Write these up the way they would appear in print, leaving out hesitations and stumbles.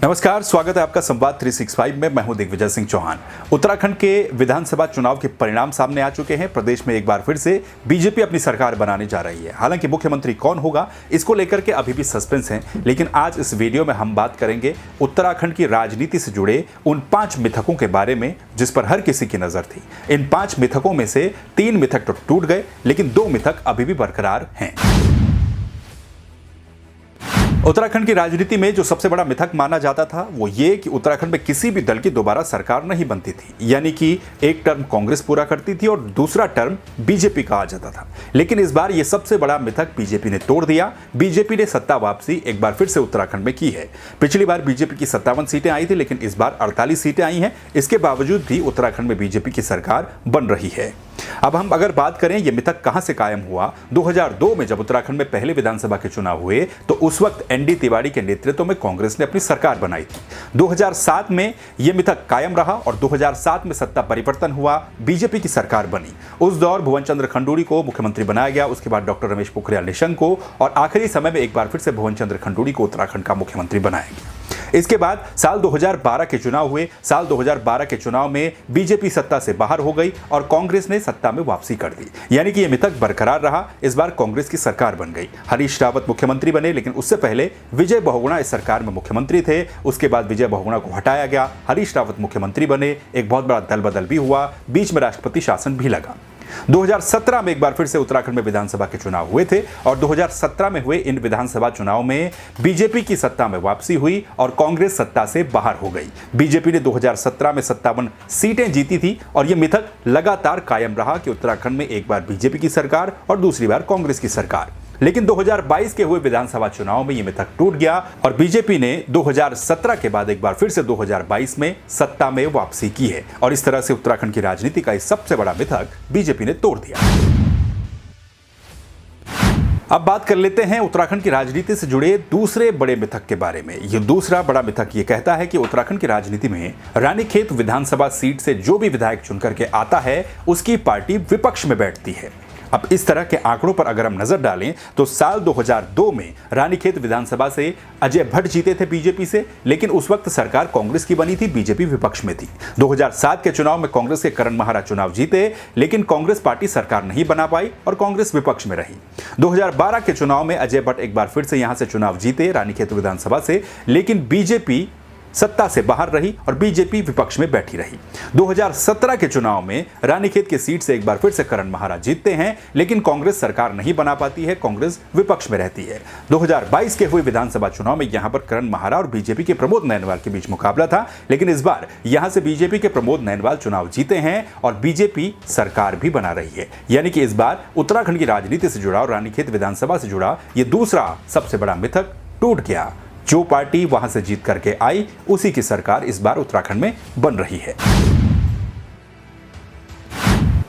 नमस्कार, स्वागत है आपका संवाद 365 में। मैं हूं दिग्विजय सिंह चौहान। उत्तराखंड के विधानसभा चुनाव के परिणाम सामने आ चुके हैं। प्रदेश में एक बार फिर से बीजेपी अपनी सरकार बनाने जा रही है। हालांकि मुख्यमंत्री कौन होगा इसको लेकर के अभी भी सस्पेंस है, लेकिन आज इस वीडियो में हम बात करेंगे उत्तराखंड की राजनीति से जुड़े उन 5 मिथकों के बारे में जिस पर हर किसी की नजर थी। इन 5 मिथकों में से 3 मिथक तो टूट गए, लेकिन 2 मिथक अभी भी बरकरार हैं। उत्तराखंड की राजनीति में जो सबसे बड़ा मिथक माना जाता था वो ये कि उत्तराखंड में किसी भी दल की दोबारा सरकार नहीं बनती थी, यानी कि एक टर्म कांग्रेस पूरा करती थी और दूसरा टर्म बीजेपी का आ जाता था। लेकिन इस बार ये सबसे बड़ा मिथक बीजेपी ने तोड़ दिया। बीजेपी ने सत्ता वापसी एक बार फिर से उत्तराखंड में की है। पिछली बार बीजेपी की 57 सीटें आई थी, लेकिन इस बार 48 सीटें आई हैं। इसके बावजूद भी उत्तराखंड में बीजेपी की सरकार बन रही है। अब हम अगर बात करें ये मिथक कहां से कायम हुआ, 2002 में जब उत्तराखंड में पहले विधानसभा के चुनाव हुए तो उस वक्त एनडी तिवारी के नेतृत्व में कांग्रेस ने अपनी सरकार बनाई थी। 2007 में यह मिथक कायम रहा और 2007 में सत्ता परिवर्तन हुआ, बीजेपी की सरकार बनी। उस दौर भुवन चंद्र खंडूड़ी को मुख्यमंत्री बनाया गया, उसके बाद डॉक्टर रमेश पोखरियाल निशंक को, और आखिरी समय में एक बार फिर से भुवन चंद्र खंडूड़ी को उत्तराखंड का मुख्यमंत्री बनाया गया। इसके बाद साल 2012 के चुनाव हुए। साल 2012 के चुनाव में बीजेपी सत्ता से बाहर हो गई और कांग्रेस ने सत्ता में वापसी कर दी, यानी कि यह मिथक बरकरार रहा। इस बार कांग्रेस की सरकार बन गई। हरीश रावत मुख्यमंत्री बने, लेकिन उससे पहले विजय बहुगुणा इस सरकार में मुख्यमंत्री थे। उसके बाद विजय बहुगुणा को हटाया गया, हरीश रावत मुख्यमंत्री बने। एक बहुत बड़ा दल बदल भी हुआ, बीच में राष्ट्रपति शासन भी लगा। 2017 में एक बार फिर से उत्तराखंड में विधानसभा के चुनाव हुए थे और 2017 में हुए इन विधानसभा चुनाव में बीजेपी की सत्ता में वापसी हुई और कांग्रेस सत्ता से बाहर हो गई। बीजेपी ने 2017 में 57 सीटें जीती थी और यह मिथक लगातार कायम रहा कि उत्तराखंड में एक बार बीजेपी की सरकार और दूसरी बार कांग्रेस की सरकार। लेकिन 2022 के हुए विधानसभा चुनाव में यह मिथक टूट गया और बीजेपी ने 2017 के बाद एक बार फिर से 2022 में सत्ता में वापसी की है और इस तरह से उत्तराखंड की राजनीति का सबसे बड़ा मिथक बीजेपी ने तोड़ दिया। अब बात कर लेते हैं उत्तराखंड की राजनीति से जुड़े दूसरे बड़े मिथक के बारे में। यह दूसरा बड़ा मिथक ये कहता है कि उत्तराखंड की राजनीति में रानीखेत विधानसभा सीट से जो भी विधायक चुनकर के आता है उसकी पार्टी विपक्ष में बैठती है। अब इस तरह के आंकड़ों पर अगर हम नजर डालें तो साल 2002 में रानीखेत विधानसभा से अजय भट्ट जीते थे बीजेपी से, लेकिन उस वक्त सरकार कांग्रेस की बनी थी, बीजेपी विपक्ष में थी। 2007 के चुनाव में कांग्रेस के करण महारा चुनाव जीते, लेकिन कांग्रेस पार्टी सरकार नहीं बना पाई और कांग्रेस विपक्ष में रही। 2012 के चुनाव में अजय भट्ट एक बार फिर से यहां से चुनाव जीते रानीखेत विधानसभा से, लेकिन बीजेपी सत्ता से बाहर रही और बीजेपी विपक्ष में बैठी रही। 2017 के चुनाव में रानीखेत की सीट से एक बार फिर से करण महारा जीतते हैं, लेकिन कांग्रेस सरकार नहीं बना पाती है, कांग्रेस विपक्ष में रहती है। 2022 के हुए विधानसभा चुनाव में यहां पर करण महारा और बीजेपी के प्रमोद नैनवाल के बीच मुकाबला था, लेकिन इस बार यहां से बीजेपी के प्रमोद नैनवाल चुनाव जीते हैं और बीजेपी सरकार भी बना रही है। यानी कि इस बार उत्तराखंड की राजनीति से जुड़ा और रानीखेत विधानसभा से जुड़ा यह दूसरा सबसे बड़ा मिथक टूट गया। जो पार्टी वहां से जीत करके आई उसी की सरकार इस बार उत्तराखंड में बन रही है।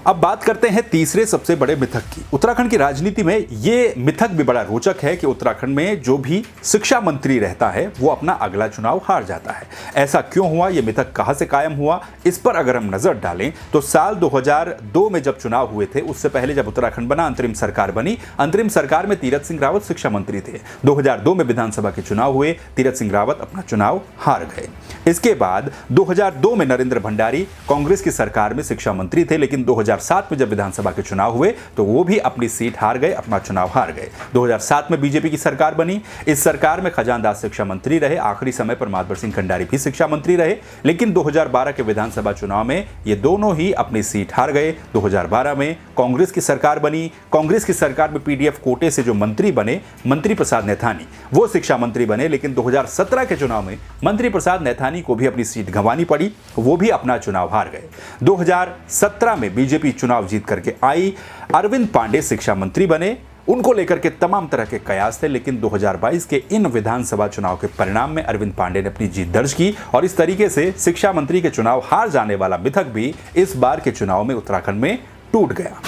अब बात करते हैं तीसरे सबसे बड़े मिथक की। उत्तराखंड की राजनीति में यह मिथक भी बड़ा रोचक है कि उत्तराखंड में जो भी शिक्षा मंत्री रहता है वो अपना अगला चुनाव हार जाता है। ऐसा क्यों हुआ, यह मिथक कहां से कायम हुआ, इस पर अगर हम नजर डालें तो साल 2002 में जब चुनाव हुए थे उससे पहले जब उत्तराखंड बना, अंतरिम सरकार बनी, अंतरिम सरकार में तीरथ सिंह रावत शिक्षा मंत्री थे। 2002 में विधानसभा के चुनाव हुए, तीरथ सिंह रावत अपना चुनाव हार गए। इसके बाद 2002 में नरेंद्र भंडारी कांग्रेस की सरकार में शिक्षा मंत्री थे, लेकिन 2007 में जब विधानसभा के चुनाव हुए तो वो भी अपनी सीट हार गए, अपना चुनाव हार गए। 2007 में बीजेपी की सरकार बनी, इस सरकार में खजान दास शिक्षा मंत्री रहे, आखिरी समय पर मातबर सिंह खंडारी भी शिक्षा मंत्री रहे, लेकिन 2012 के विधानसभा चुनाव में ये दोनों ही अपनी सीट हार गए। 2012 में कांग्रेस की सरकार बनी, कांग्रेस की सरकार में पीडीएफ कोटे से जो मंत्री बने, मंत्री प्रसाद नैथानी, वो शिक्षा मंत्री बने, लेकिन 2017 के चुनाव में मंत्री प्रसाद नैथानी को भी अपनी सीट गंवानी पड़ी, वो भी अपना चुनाव हार गए। 2017 में बीजेपी चुनाव जीत करके आई, अरविंद पांडे शिक्षा मंत्री बने, उनको लेकर के तमाम तरह के कयास थे, लेकिन 2022 के इन विधानसभा चुनाव के परिणाम में अरविंद पांडे ने अपनी जीत दर्ज की और इस तरीके से शिक्षा मंत्री के चुनाव हार जाने वाला मिथक भी इस बार के चुनाव में उत्तराखंड में टूट गया।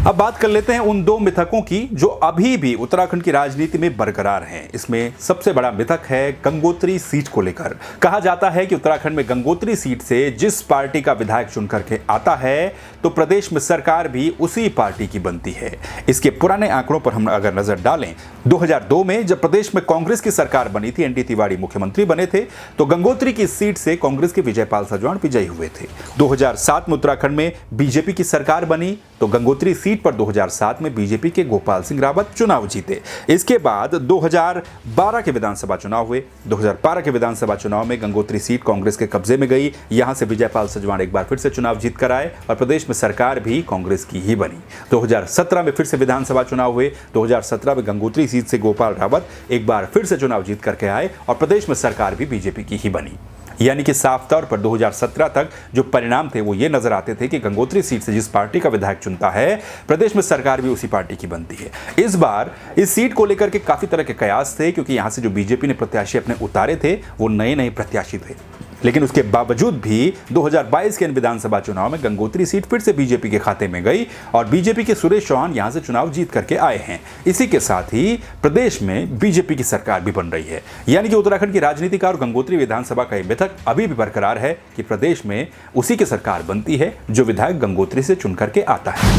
अब अब बात कर लेते हैं उन दो मिथकों की जो अभी भी उत्तराखंड की राजनीति में बरकरार हैं। इसमें सबसे बड़ा मिथक है गंगोत्री सीट को लेकर। कहा जाता है कि उत्तराखंड में गंगोत्री सीट से जिस पार्टी का विधायक चुन करके आता है तो प्रदेश में सरकार भी उसी पार्टी की बनती है। इसके पुराने आंकड़ों पर हम अगर नजर डालें, 2002 में जब प्रदेश में कांग्रेस की सरकार बनी थी, एनडी तिवारी मुख्यमंत्री बने थे, तो गंगोत्री की सीट से कांग्रेस के विजयपाल सजवाण विजयी हुए थे। 2007 में उत्तराखंड में बीजेपी की सरकार बनी तो गंगोत्री सीट पर 2007 में बीजेपी के गोपाल सिंह रावत चुनाव जीते। इसके बाद 2012 के विधानसभा चुनाव हुए। 2012 के विधानसभा चुनाव में गंगोत्री सीट कांग्रेस के कब्जे में गई। यहां से विजयपाल सजवाण एक बार फिर से चुनाव जीत कर आए और प्रदेश में सरकार भी कांग्रेस की ही बनी। 2017 में फिर से विधानसभा चुनाव हुए। 2017 में गंगोत्री सीट से गोपाल रावत एक बार फिर से चुनाव जीत करके आए और प्रदेश में सरकार भी बीजेपी की ही बनी। यानी कि साफ तौर पर 2017 तक जो परिणाम थे वो ये नजर आते थे कि गंगोत्री सीट से जिस पार्टी का विधायक चुनता है, प्रदेश में सरकार भी उसी पार्टी की बनती है। इस बार इस सीट को लेकर के काफी तरह के कयास थे, क्योंकि यहां से जो बीजेपी ने प्रत्याशी अपने उतारे थे वो नए प्रत्याशी थे। लेकिन उसके बावजूद भी 2022 के विधानसभा चुनाव में गंगोत्री सीट फिर से बीजेपी के खाते में गई और बीजेपी के सुरेश चौहान यहां से चुनाव जीत करके आए हैं। इसी के साथ ही प्रदेश में बीजेपी की सरकार भी बन रही है। यानी कि उत्तराखंड की राजनीति का और गंगोत्री विधानसभा का यह मिथक अभी भी बरकरार है कि प्रदेश में उसी की सरकार बनती है जो विधायक गंगोत्री से चुन करके आता है।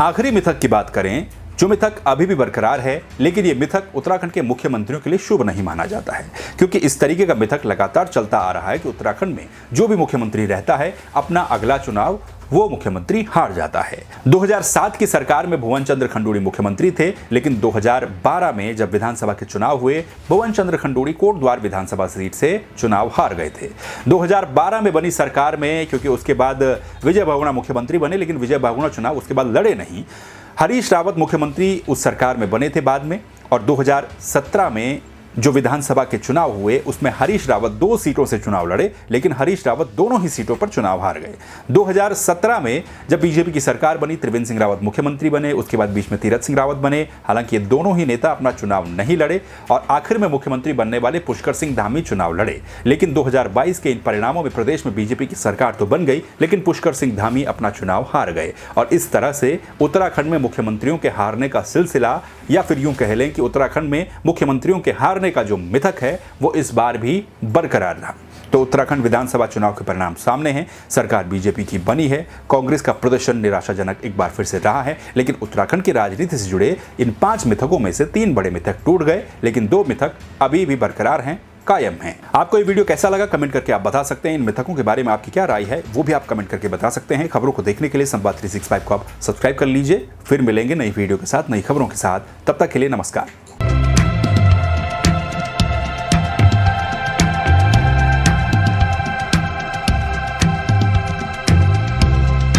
आखिरी मिथक की बात करें, जो मिथक अभी भी बरकरार है, लेकिन यह मिथक उत्तराखंड के मुख्यमंत्रियों के लिए शुभ नहीं माना जाता है, क्योंकि इस तरीके का मिथक लगातार चलता आ रहा है कि उत्तराखंड में जो भी मुख्यमंत्री रहता है अपना अगला चुनाव वो मुख्यमंत्री हार जाता है। 2007 की सरकार में भुवन चंद्र खंडूड़ी मुख्यमंत्री थे, लेकिन 2012 में जब विधानसभा के चुनाव हुए, भुवन चंद्र खंडूड़ी कोटद्वार विधानसभा सीट से चुनाव हार गए थे। 2012 में बनी सरकार में, क्योंकि उसके बाद विजय बहुगुणा मुख्यमंत्री बने, लेकिन विजय बहुगुणा चुनाव उसके बाद लड़े नहीं। हरीश रावत मुख्यमंत्री उस सरकार में बने थे बाद में, और 2017 में जो विधानसभा के चुनाव हुए उसमें हरीश रावत 2 सीटों से चुनाव लड़े, लेकिन हरीश रावत दोनों ही सीटों पर चुनाव हार गए। 2017 में जब बीजेपी की सरकार बनी, त्रिवेंद्र सिंह रावत मुख्यमंत्री बने, उसके बाद बीच में तीरथ सिंह रावत बने। हालांकि ये दोनों ही नेता अपना चुनाव नहीं लड़े और आखिर में मुख्यमंत्री बनने वाले पुष्कर सिंह धामी चुनाव लड़े। लेकिन 2022 के इन परिणामों में प्रदेश में बीजेपी की सरकार तो बन गई, लेकिन पुष्कर सिंह धामी अपना चुनाव हार गए। और इस तरह से उत्तराखंड में मुख्यमंत्रियों के हारने का सिलसिला, या फिर यूं कह लें कि उत्तराखंड में मुख्यमंत्रियों के हारने का जो मिथक है वो इस बार भी बरकरार रहा। तो उत्तराखंड विधानसभा चुनाव के परिणाम सामने हैं। सरकार बीजेपी की बनी है। कांग्रेस का प्रदर्शन निराशाजनक एक बार फिर से रहा है, लेकिन उत्तराखंड की राजनीति से जुड़े इन 5 मिथकों में से 3 बड़े मिथक टूट गए, लेकिन 2 मिथक अभी भी बरकरार हैं, कायम हैं। आपको ये वीडियो कैसा लगा कमेंट करके आप बता सकते हैं। इन मिथकों के बारे में आपकी क्या राय है वो भी आप कमेंट करके बता सकते हैं। खबरों को देखने के लिए संवाद 365 को आप सब्सक्राइब कर लीजिए। फिर मिलेंगे नई वीडियो के साथ, नई खबरों के साथ। तब तक के लिए नमस्कार।